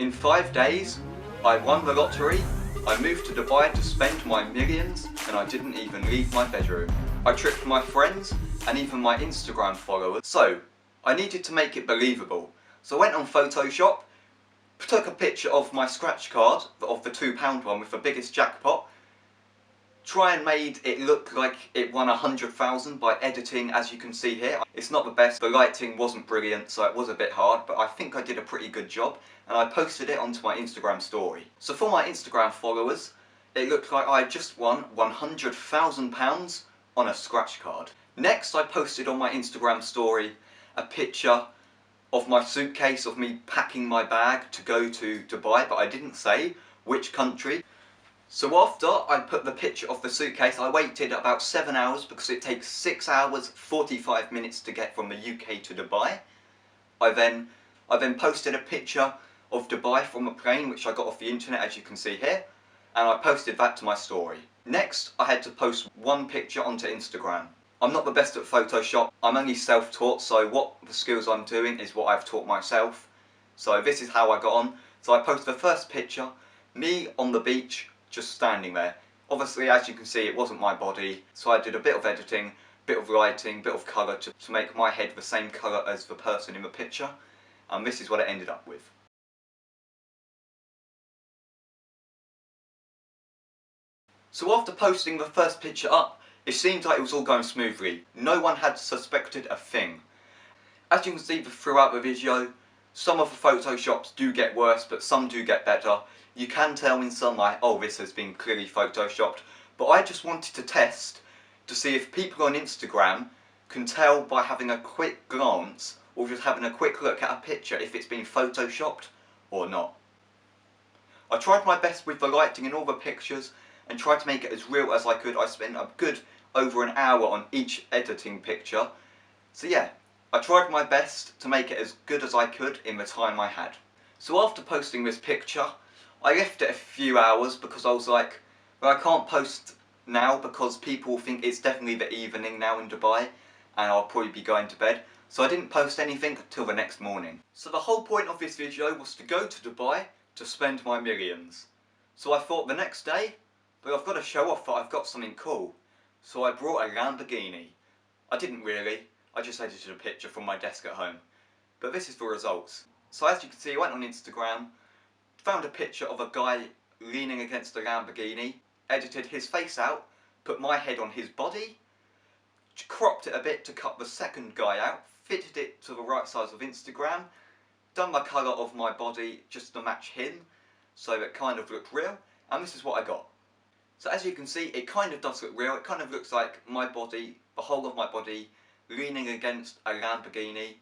In 5 days, I won the lottery, I moved to Dubai to spend my millions, and I didn't even leave my bedroom. I tricked my friends and even my Instagram followers. So, I needed to make it believable. So I went on Photoshop, took a picture of my scratch card, of the £2 one with the biggest jackpot, try and made it look like it won 100,000 by editing, as you can see here. It's not the best, the lighting wasn't brilliant, so it was a bit hard, but I think I did a pretty good job, and I posted it onto my Instagram story. So for my Instagram followers, it looked like I had just won £100,000 on a scratch card. Next, I posted on my Instagram story a picture of my suitcase, of me packing my bag to go to Dubai, but I didn't say which country. So after I put the picture of the suitcase, I waited about 7 hours because it takes 6 hours 45 minutes to get from the UK to Dubai. I then posted a picture of Dubai from a plane which I got off the internet, as you can see here, and I posted that to my story. Next, I had to post one picture onto Instagram. I'm not the best at Photoshop, I'm only self-taught, so what the skills I'm doing is what I've taught myself. So this is how I got on. So I posted the first picture, me on the beach, just standing there. Obviously, as you can see, it wasn't my body, so I did a bit of editing, bit of lighting, bit of colour to make my head the same colour as the person in the picture, and this is what it ended up with. So after posting the first picture up, it seemed like it was all going smoothly. No one had suspected a thing. As you can see throughout the video, some of the Photoshops do get worse, but some do get better. You can tell in some like, oh, this has been clearly Photoshopped, but I just wanted to test to see if people on Instagram can tell by having a quick glance or just having a quick look at a picture if it's been Photoshopped or not. I tried my best with the lighting in all the pictures and tried to make it as real as I could. I spent a good over an hour on each editing picture. So yeah, I tried my best to make it as good as I could in the time I had. So after posting this picture, I left it a few hours because I was like, well, I can't post now because people will think it's definitely the evening now in Dubai and I'll probably be going to bed. So I didn't post anything until the next morning. So the whole point of this video was to go to Dubai to spend my millions. So I thought the next day, but I've got to show off that I've got something cool. So I brought a Lamborghini. I didn't really, I just edited a picture from my desk at home. But this is the results. So as you can see, I went on Instagram, found a picture of a guy leaning against a Lamborghini, edited his face out, put my head on his body, cropped it a bit to cut the second guy out, fitted it to the right size of Instagram, done the colour of my body just to match him, so it kind of looked real, and this is what I got. So as you can see, it kind of does look real. It kind of looks like my body, the whole of my body, leaning against a Lamborghini.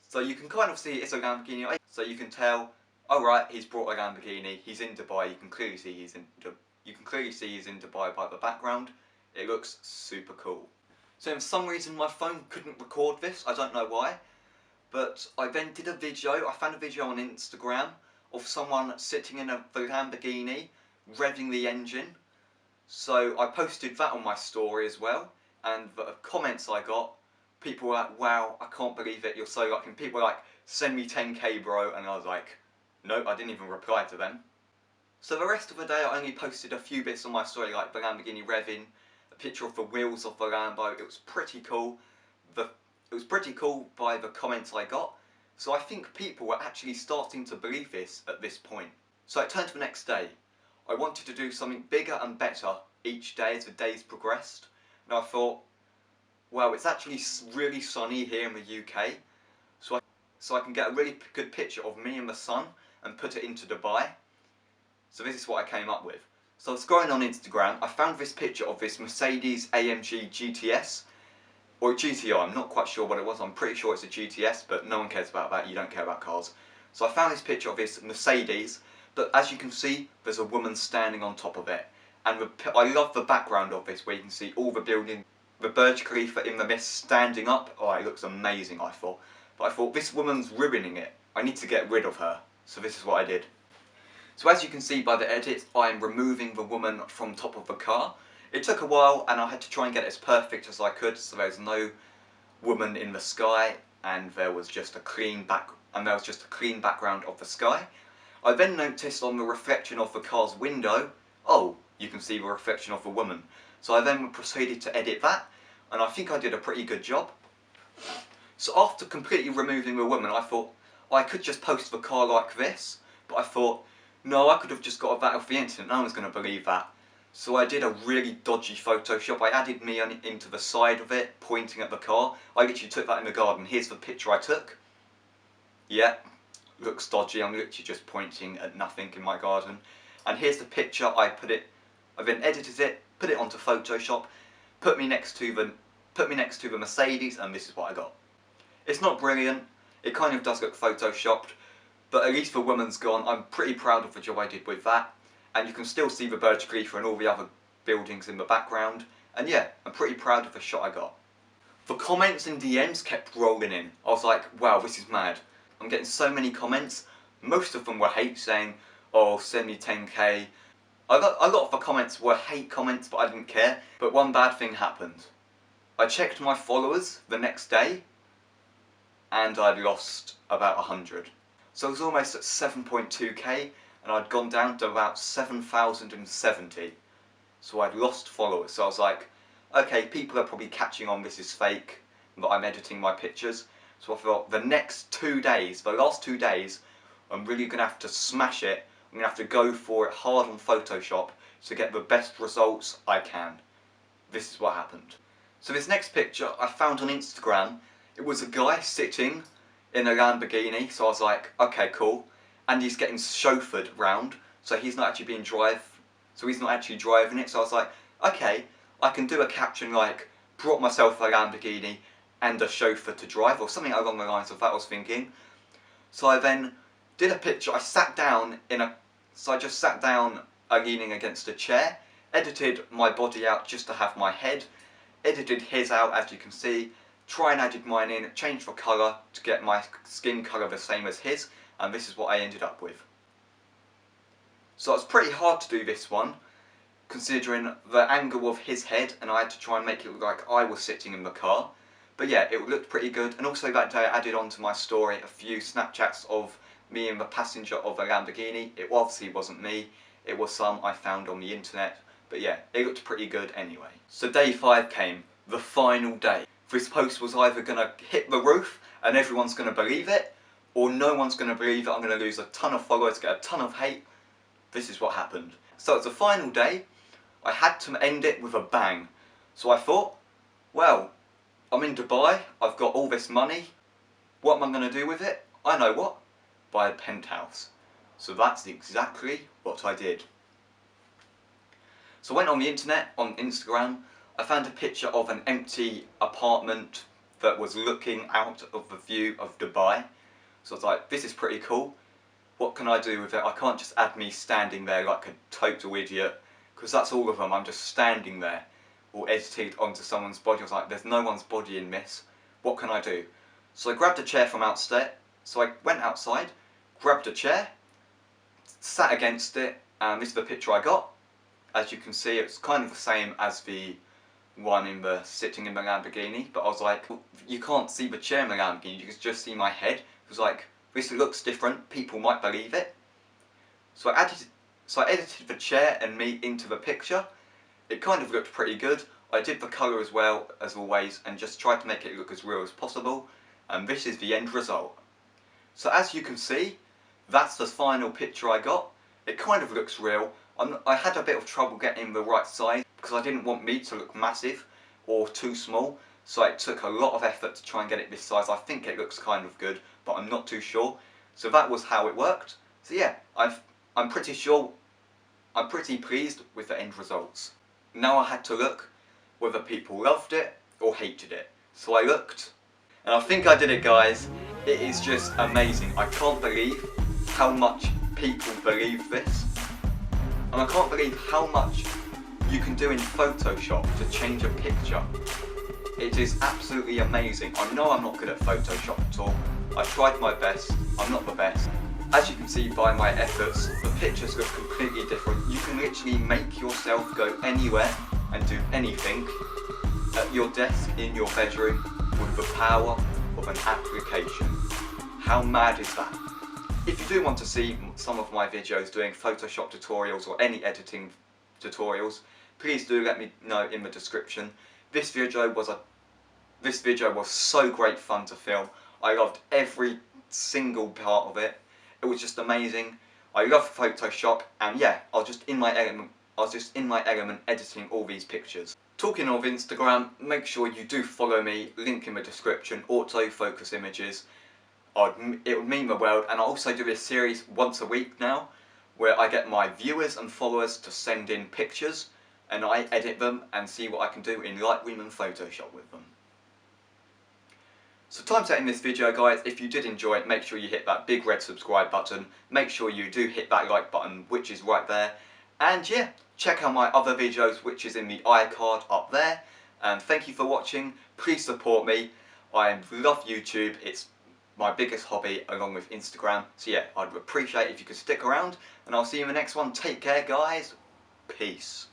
So you can kind of see it's a Lamborghini, so you can tell, oh right, he's brought a Lamborghini, he's in Dubai. You can clearly see he's in Dubai by the background. It looks super cool. So for some reason my phone couldn't record this, I don't know why. But I then did a video, I found a video on Instagram of someone sitting in the Lamborghini, revving the engine. So I posted that on my story as well, and the comments I got, people were like, wow, I can't believe it, you're so lucky. And people were like, send me 10k bro, and I was like, nope, I didn't even reply to them. So the rest of the day I only posted a few bits on my story, like the Lamborghini revving, a picture of the wheels of the Lambo. It was pretty cool. It was pretty cool by the comments I got. So I think people were actually starting to believe this at this point. So I turned to the next day. I wanted to do something bigger and better each day as the days progressed. And I thought, well, it's actually really sunny here in the UK, so I can get a really good picture of me in the sun and put it into Dubai. So this is what I came up with. So I was scrolling on Instagram, I found this picture of this Mercedes AMG GTS, or GTR, I'm not quite sure what it was, I'm pretty sure it's a GTS, but no one cares about that, you don't care about cars. So I found this picture of this Mercedes, but as you can see, there's a woman standing on top of it. And I love the background of this, where you can see all the building, the Burj Khalifa in the mist standing up. Oh, it looks amazing, I thought. But I thought, this woman's ruining it. I need to get rid of her. So this is what I did. So as you can see by the edit, I'm removing the woman from top of the car. It took a while, and I had to try and get it as perfect as I could, so there's no woman in the sky, and there was just a clean background of the sky. I then noticed on the reflection of the car's window, oh, you can see the reflection of a woman. So I then proceeded to edit that, and I think I did a pretty good job. So after completely removing the woman, I thought I could just post the car like this, but I thought, no, I could have just got that off the internet, no one's going to believe that. So I did a really dodgy Photoshop. I added me into the side of it, pointing at the car. I literally took that in the garden. Here's the picture I took. Yeah, looks dodgy. I'm literally just pointing at nothing in my garden. And here's the picture. I then edited it, put it onto Photoshop, put me next to the Mercedes, and this is what I got. It's not brilliant. It kind of does look photoshopped, but at least the woman's gone. I'm pretty proud of the job I did with that. And you can still see the Burj Khalifa and all the other buildings in the background. And yeah, I'm pretty proud of the shot I got. The comments and DMs kept rolling in. I was like, wow, this is mad. I'm getting so many comments. Most of them were hate, saying, oh, send me 10k. A lot of the comments were hate comments, but I didn't care. But one bad thing happened. I checked my followers the next day, and I'd lost about 100. So I was almost at 7.2k, and I'd gone down to about 7,070. So I'd lost followers. So I was like, okay, people are probably catching on this is fake, that I'm editing my pictures. So I thought the last 2 days, I'm really going to have to smash it. I'm going to have to go for it hard on Photoshop to get the best results I can. This is what happened. So this next picture I found on Instagram. It was a guy sitting in a Lamborghini. So I was like, okay, cool. And he's getting chauffeured round, so he's not actually he's not actually driving it. So I was like, okay, I can do a caption like, brought myself a Lamborghini and a chauffeur to drive, or something along the lines of that I was thinking. So I then did a picture. I sat down just sat down leaning against a chair, edited my body out just to have my head, edited his out as you can see, added mine in, changed the colour to get my skin colour the same as his, and this is what I ended up with. So it was pretty hard to do this one, considering the angle of his head, and I had to try and make it look like I was sitting in the car. But yeah, it looked pretty good, and also that day I added onto my story a few Snapchats of me and the passenger of a Lamborghini. It obviously wasn't me, it was some I found on the internet, but yeah, it looked pretty good anyway. So day 5 came, the final day. This post was either going to hit the roof and everyone's going to believe it, or no one's going to believe it. I'm going to lose a ton of followers, get a ton of hate. This is what happened. So it's the final day. I had to end it with a bang. So I thought, well, I'm in Dubai, I've got all this money. What am I going to do with it? I know what. Buy a penthouse. So that's exactly what I did. So I went on the internet, on Instagram. I found a picture of an empty apartment that was looking out of the view of Dubai. So I was like, this is pretty cool. What can I do with it? I can't just add me standing there like a total idiot, because that's all of them. I'm just standing there, or edited onto someone's body. I was like, there's no one's body in this. What can I do? So I grabbed a chair from outside. So I went outside, grabbed a chair, sat against it, and this is the picture I got. As you can see, it's kind of the same as the one sitting in the Lamborghini, but I was like, you can't see the chair in the Lamborghini, you can just see my head. It was like, this looks different, people might believe it. So I edited the chair and me into the picture. It kind of looked pretty good. I did the colour as well, as always, and just tried to make it look as real as possible. And this is the end result. So as you can see, that's the final picture I got. It kind of looks real. I had a bit of trouble getting the right size, because I didn't want me to look massive or too small. So it took a lot of effort to try and get it this size. I think it looks kind of good, but I'm not too sure. So that was how it worked. So yeah, I'm pretty pleased with the end results. Now I had to look whether people loved it or hated it. So I looked, and I think I did it, guys. It is just amazing. I can't believe how much people believe this. And I can't believe how much you can do in Photoshop to change a picture. It is absolutely amazing. I know I'm not good at Photoshop at all. I tried my best. I'm not the best. As you can see by my efforts, the pictures look completely different. You can literally make yourself go anywhere and do anything at your desk, in your bedroom, with the power of an application. How mad is that? If you do want to see some of my videos doing Photoshop tutorials or any editing tutorials, please do let me know in the description. This video was so great fun to film. I loved every single part of it. It was just amazing. I love Photoshop, and yeah, I was just in my element editing all these pictures. Talking of Instagram, make sure you do follow me, link in the description, autofocus images. It would mean the world, and I also do this series once a week now, where I get my viewers and followers to send in pictures, and I edit them and see what I can do in Lightroom and Photoshop with them. So time to end this video, guys. If you did enjoy it, make sure you hit that big red subscribe button, make sure you do hit that like button, which is right there, and yeah, check out my other videos, which is in the iCard up there, and thank you for watching. Please support me. I love YouTube. It's my biggest hobby along with Instagram. So yeah, I'd appreciate if you could stick around, and I'll see you in the next one. Take care, guys. Peace.